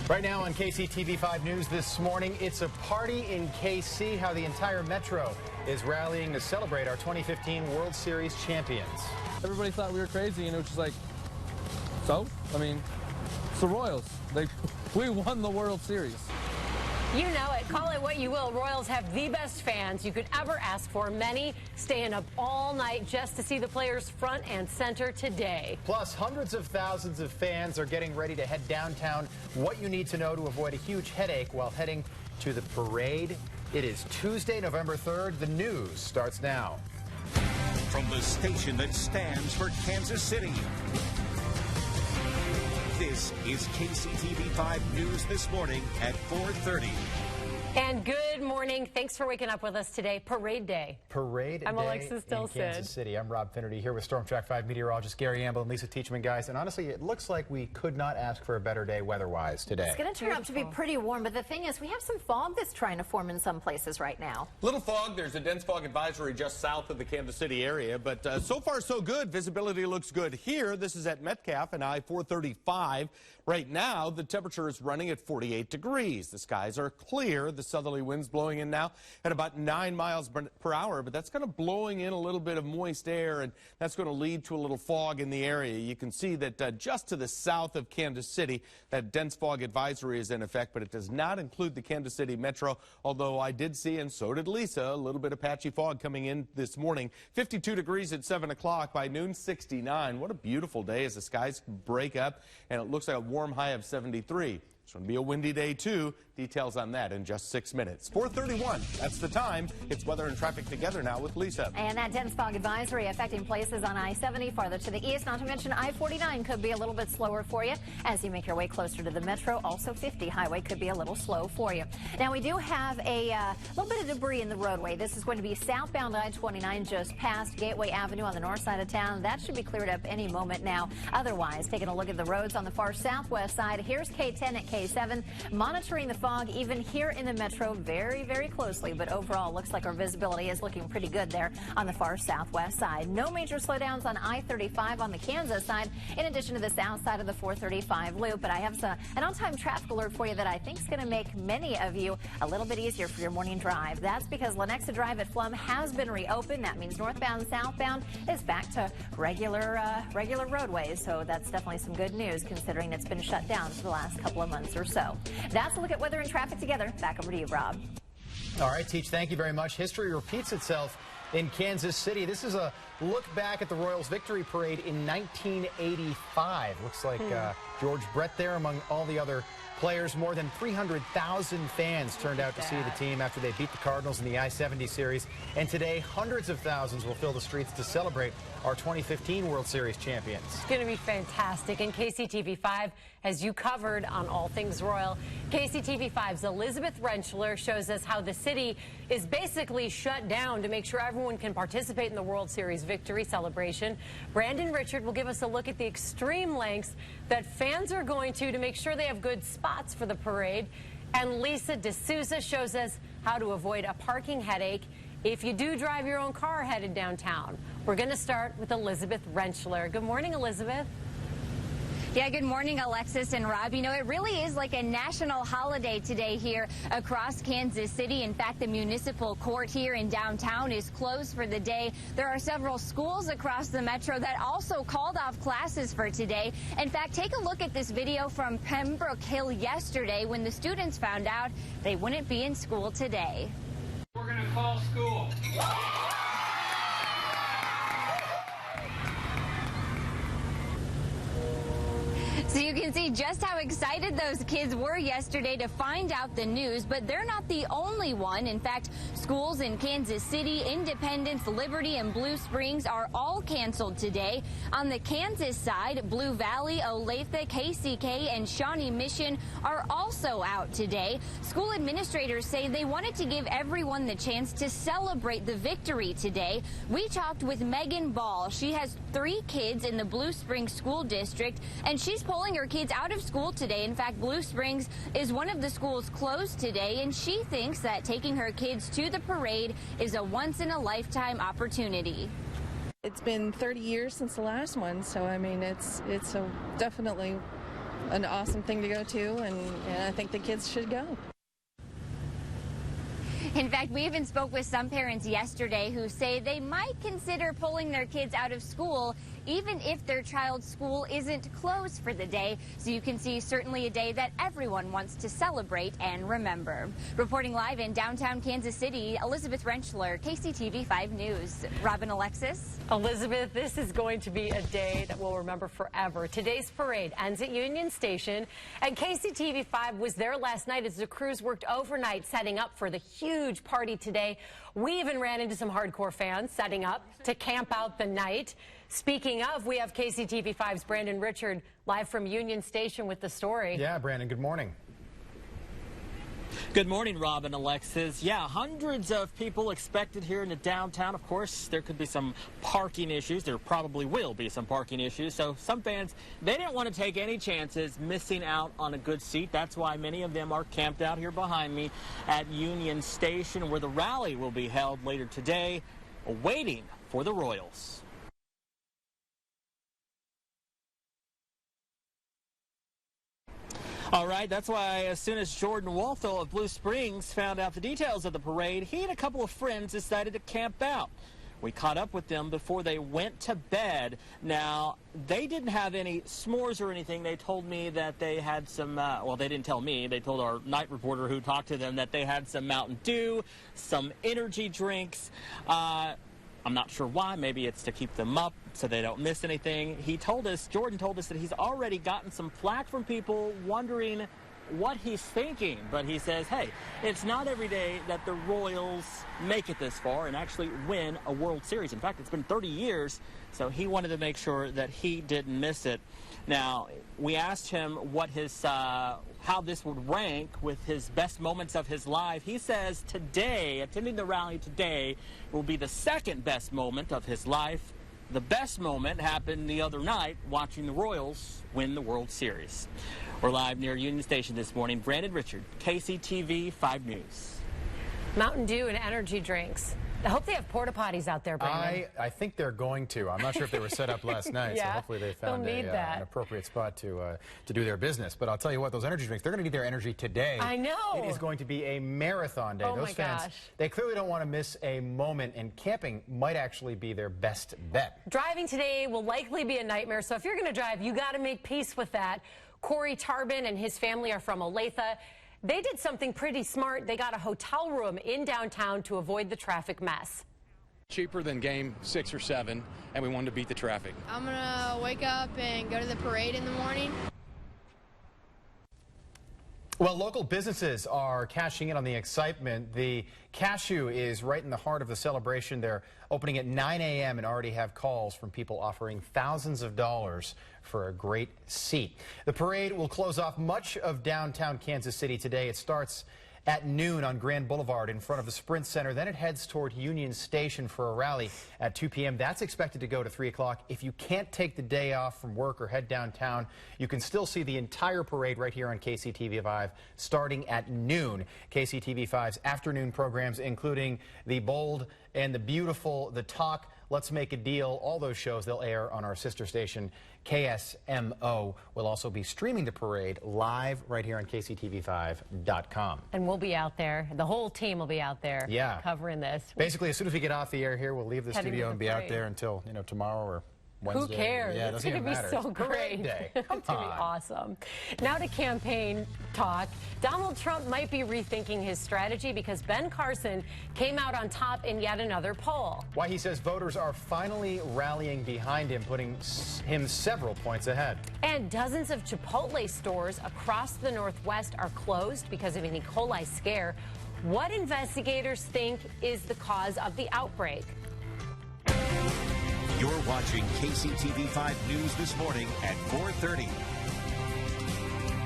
Right now on KCTV5 News this morning, it's a party in KC, how the entire metro is rallying to celebrate our 2015 World Series champions. Everybody thought we were crazy, and it was just like, so? I mean, it's the Royals. We won the World Series. You know it. Call it what you will. Royals have the best fans you could ever ask for. Many staying up all night just to see the players front and center today. Plus, hundreds of thousands of fans are getting ready to head downtown. What you need to know to avoid a huge headache while heading to the parade. It is Tuesday, November 3rd. The news starts now. From the station that stands for Kansas City, this is KCTV5 News this morning at 4:30. And good morning. Thanks for waking up with us today. Parade Day. Parade I'm Day Alexa Stilson in Kansas City. I'm Rob Finnerty here with Storm Track 5 meteorologist Gary Amble and Lisa Teachman, guys. And honestly, it looks like we could not ask for a better day weather-wise today. It's going to turn out to be pretty warm, but the thing is, we have some fog that's trying to form in some places right now. Little fog. There's a dense fog advisory just south of the Kansas City area, but so far so good. Visibility looks good here. This is at Metcalf and I-435. Right now, the temperature is running at 48 degrees. The skies are clear. The southerly winds blowing in now at about 9 miles per hour, but that's kind of blowing in a little bit of moist air, and that's going to lead to a little fog in the area. You can see that just to the south of Kansas City, that dense fog advisory is in effect, but it does not include the Kansas City metro, although I did see, and so did Lisa, a little bit of patchy fog coming in this morning. 52 degrees at 7 o'clock. By noon, 69. What a beautiful day as the skies break up, and it looks like a warm high of 73. It's going to be a windy day, too. Details on that in just 6 minutes. 4:31, that's the time. It's weather and traffic together now with Lisa. And that dense fog advisory affecting places on I-70 farther to the east, not to mention I-49 could be a little bit slower for you as you make your way closer to the metro. Also, 50 highway could be a little slow for you. Now, we do have a little bit of debris in the roadway. This is going to be southbound I-29 just past Gateway Avenue on the north side of town. That should be cleared up any moment now. Otherwise, taking a look at the roads on the far southwest side, here's K10 at K7, monitoring the fog even here in the metro very, very closely, but overall looks like our visibility is looking pretty good there on the far southwest side. No major slowdowns on I-35 on the Kansas side, in addition to the south side of the 435 loop. But I have an on-time traffic alert for you that I think is going to make many of you a little bit easier for your morning drive. That's because Lenexa Drive at Flum has been reopened. That means northbound and southbound is back to regular roadways, so that's definitely some good news considering it's been shut down for the last couple of months or so. That's a look at weather and traffic together. Back over to you, Rob. All right, Teach, thank you very much. History repeats itself in Kansas City. This is a look back at the Royals victory parade in 1985. Looks like George Brett there among all the other players. More than 300,000 fans turned out to see the team after they beat the Cardinals in the I-70 series. And today, hundreds of thousands will fill the streets to celebrate our 2015 World Series champions. It's going to be fantastic. And KCTV5 has you covered on all things Royal. KCTV5's Elizabeth Rentschler shows us how the city is basically shut down to make sure everyone can participate in the World Series victory celebration. Brandon Richard will give us a look at the extreme lengths that fans are going to make sure they have good spots for the parade. And Lisa D'Souza shows us how to avoid a parking headache if you do drive your own car headed downtown. We're going to start with Elizabeth Rentschler. Good morning, Elizabeth. Yeah, good morning, Alexis and Rob. You know, it really is like a national holiday today here across Kansas City. In fact, the municipal court here in downtown is closed for the day. There are several schools across the metro that also called off classes for today. In fact, take a look at this video from Pembroke Hill yesterday when the students found out they wouldn't be in school today. We're going to call school. So you can see just how excited those kids were yesterday to find out the news, but they're not the only one. In fact, schools in Kansas City, Independence, Liberty, and Blue Springs are all canceled today. On the Kansas side, Blue Valley, Olathe, KCK, and Shawnee Mission are also out today. School administrators say they wanted to give everyone the chance to celebrate the victory today. We talked with Megan Ball. She has 3 kids in the Blue Springs School District, and she's pulling her kids out of school today. In fact, Blue Springs is one of the schools closed today, and she thinks that taking her kids to the parade is a once-in-a-lifetime opportunity. It's been 30 years since the last one, so I mean, it's definitely an awesome thing to go to, and I think the kids should go. In fact, we even spoke with some parents yesterday who say they might consider pulling their kids out of school even if their child's school isn't closed for the day. So you can see certainly a day that everyone wants to celebrate and remember. Reporting live in downtown Kansas City, Elizabeth Rentschler, KCTV 5 News. Robin, Alexis. Elizabeth, this is going to be a day that we'll remember forever. Today's parade ends at Union Station, and KCTV 5 was there last night as the crews worked overnight setting up for the huge party today. We even ran into some hardcore fans setting up to camp out the night. Speaking of, we have KCTV 5's Brandon Richard live from Union Station with the story. Yeah, Brandon, good morning. Good morning, Rob and Alexis. Yeah, hundreds of people expected here in the downtown. Of course, there could be some parking issues. There probably will be some parking issues. So some fans, they didn't want to take any chances missing out on a good seat. That's why many of them are camped out here behind me at Union Station, where the rally will be held later today, waiting for the Royals. All right, that's why as soon as Jordan Walthall of Blue Springs found out the details of the parade, he and a couple of friends decided to camp out. We caught up with them before they went to bed. Now, they didn't have any s'mores or anything. They told me that they had some, well, they didn't tell me. They told our night reporter who talked to them that they had some Mountain Dew, some energy drinks. I'm not sure why. Maybe it's to keep them up so they don't miss anything. Jordan told us that he's already gotten some flack from people wondering what he's thinking. But he says, hey, it's not every day that the Royals make it this far and actually win a World Series. In fact, it's been 30 years, so he wanted to make sure that he didn't miss it. Now, we asked him what his, how this would rank with his best moments of his life. He says today, attending the rally today, will be the second best moment of his life. The best moment happened the other night watching the Royals win the World Series. We're live near Union Station this morning. Brandon Richard, KCTV 5 News. Mountain Dew and energy drinks. I hope they have porta potties out there, Brandon. I think they're going to. I'm not sure if they were set up last night, Yeah, so hopefully they found an appropriate spot to do their business. But I'll tell you what, those energy drinks, they're going to need their energy today. I know. It is going to be a marathon day. Oh, those my fans, gosh. they clearly don't want to miss a moment, and camping might actually be their best bet. Driving today will likely be a nightmare, so if you're going to drive, you got to make peace with that. Corey Tarbin and his family are from Olathe. They did something pretty smart. They got a hotel room in downtown to avoid the traffic mess. Cheaper than game 6 or 7, and we wanted to beat the traffic. I'm gonna wake up and go to the parade in the morning. Well, local businesses are cashing in on the excitement. The Cashew is right in the heart of the celebration. They're opening at 9 a.m. and already have calls from people offering thousands of dollars for a great seat. The parade will close off much of downtown Kansas City today. It starts at noon on Grand Boulevard in front of the Sprint Center. Then it heads toward Union Station for a rally at 2 p.m. That's expected to go to 3 o'clock. If you can't take the day off from work or head downtown, you can still see the entire parade right here on KCTV 5 starting at noon. KCTV 5's afternoon programs, including The Bold and The Beautiful, The Talk, Let's Make a Deal, all those shows, they'll air on our sister station, KSMO. We'll also be streaming the parade live right here on KCTV5.com. And we'll be out there. The whole team will be out there covering this. Basically, as soon as we get off the air here, we'll leave the studio and be out there until, tomorrow or Wednesday. Who cares? Yeah, it's going to be so great. Day. It's going to be awesome. Now to campaign talk. Donald Trump might be rethinking his strategy because Ben Carson came out on top in yet another poll. Why he says voters are finally rallying behind him, putting him several points ahead. And dozens of Chipotle stores across the Northwest are closed because of an E. coli scare. What investigators think is the cause of the outbreak? You're watching KCTV 5 News this morning at 4:30.